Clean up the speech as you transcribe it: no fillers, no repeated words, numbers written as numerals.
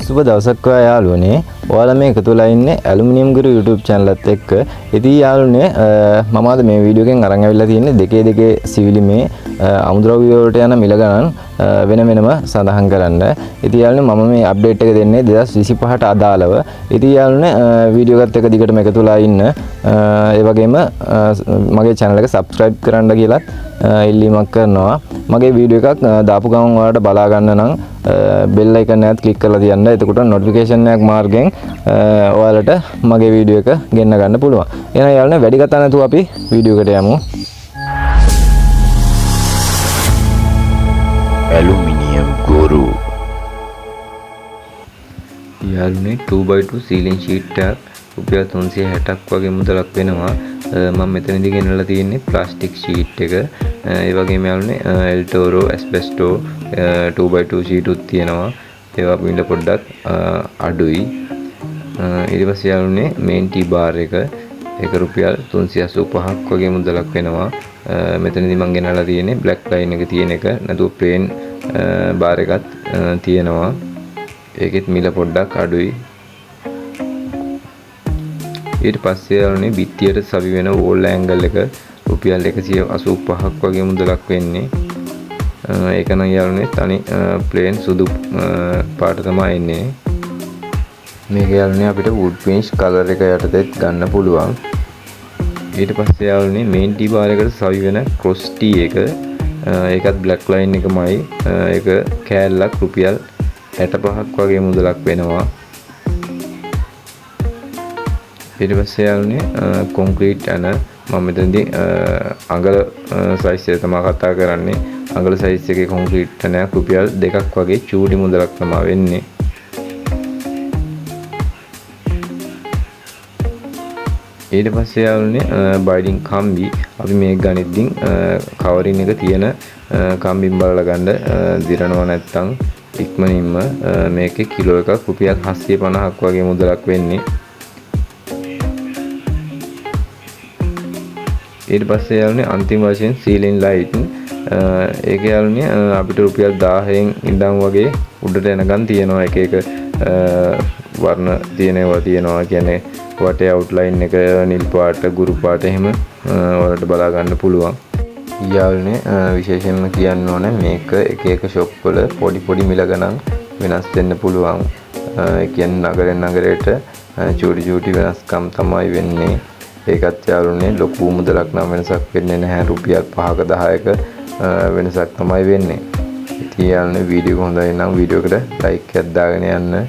සුබ දවසක් ඔයා යාළුවනේ. ඔයාලා මේ එකතු වෙලා ඉන්නේ ඇලුමිනියම් ගුරු YouTube channel එකත් එක්ක. ඉතින් යාළුවනේ මම අද මේ වීඩියෝ එකෙන් අරන් අවිල්ලා තියෙන්නේ දෙකේ සිවිලි මේ අමුද්‍රව්‍ය වලට යන මිල ගණන් වෙන වෙනම සඳහන් කරන්න. ඉතින් යාළුවනේ මම මේ අප්ඩේට් එක දෙන්නේ 2025ට අදාළව. ඉතින් යාළුවනේ වීඩියෝ එකත් එක්ක දිගටම එකතු වෙලා ඉන්න. ඒ වගේම මගේ channel එක subscribe කරන්න කියලා ඉල්ලීමක් කරනවා. මගේ වීඩියෝ එකක් දාපු ගමන් ඔයාලට බලා ගන්න නම් bell icon එකත් click කරලා තියන්න. එතකොට notification එකක් මාර්ගෙන් ඔයාලට මගේ වීඩියෝ එක ගෙන්න ගන්න පුළුවන්. එහෙනම් යාළුවනේ වැඩි කතා නැතුව අපි වීඩියෝ එකට යමු. ඇලුමිනියම් ගුරු යාළුවනේ 2x2 ceiling sheet එකක් රුපියල් 360ක් වගේ මුදලක් වෙනවා. මම මෙතනදී ගෙනල්ලා තියෙන්නේ ප්ලාස්ටික් ෂීට් එක. ඒ වගේම යාළුවනේ El Toro Asbesto 2x2 sheet උත් තියෙනවා. ඒවා මිල පොඩ්ඩක් අඩුයි. ඊට පස්සේ යාළුවනේ මේන් ටී බාර් එක ඒක රුපියල් 385ක් වගේ මුදලක් වෙනවා. මෙතනදී මම ගෙනල්ලා තියෙන්නේ බ්ලැක් ලයින් එක තියෙන එක. නැතුව ප්ලේන් බාර් එකත් තියෙනවා. ඒකෙත් මිල පොඩ්ඩක් අඩුයි. ඊට පස්සේ යාළුවනේ බිත්තියට සවි වෙන වෝල් ඇන්ගල් එක රුපියල් 185ක් වගේ මුදලක් වෙන්නේ. ඒක නම් යාළුවනේ තනි ප්ලේන් සුදු පාට තමයි එන්නේ. මේක යාළුවනේ අපිට wood finish කලර් එක යටතේත් ගන්න පුළුවන්. ඊට පස්සේ යාළුවනේ මේන් ටී බාර් එකට සවි වෙන ක්‍රොස් ටී එක ඒකත් බ්ලැක් ලයින් එකමයි. ඒක කෑල්ලක් රුපියල් 65ක් වගේ මුදලක් වෙනවා. ඊට පස්සේ යාළුවනේ කොන්ක්‍රීට් ඇන මම මෙතනදී අඟල සයිස් එක තමයි කතා කරන්නේ. අඟල සයිස් එකේ කොන්ක්‍රීට් ඇනයක් රුපියල් 2ක් වගේ චූටි මුදලක් තමයි වෙන්නේ. ඊට පස්සේ යාළුවනේ බයිඩින් කම්බි අපි මේක ගනිද්දින් කවරින් එක තියෙන කම්බින් බලලා ගන්න දිරනවා නැත්තම් ඉක්මනින්ම මේකේ කිලෝ එකක් රුපියල් 750ක් වගේ මුදලක් වෙන්නේ. ඊට පස්සේ යාළුවනේ අන්තිම වශයෙන් සීලින් ලයිට් ඒක යාළුවනේ අපිට රුපියල් 1000න් ඉඳන් වගේ උඩට එනකන් තියෙනවා. එක එක වර්ණ තියෙනවා කියන්නේ වටේ අවුට්ලයින් එක නිල් පාට ගුරු පාට එහෙම ඔයාලට බලා ගන්න පුළුවන්. යාළුවනේ විශේෂයෙන්ම කියන්න ඕනේ මේක එක එක ෂොප් වල පොඩි මිල ගණන් වෙනස් වෙන්න පුළුවන්. ඒ කියන්නේ නගරෙන් නගරයට චූටි වෙනස්කම් තමයි වෙන්නේ. ඒකත් යාළුවනේ ලොකු මුදලක් නම් වෙනසක් වෙන්නේ නැහැ. රුපියල් 5ක 10ක වෙනසක් තමයි වෙන්නේ. ඉතින් යාළුවනේ වීඩියෝ හොඳයි නම් වීඩියෝ එකට ලයික් එකක් දාගෙන යන්න.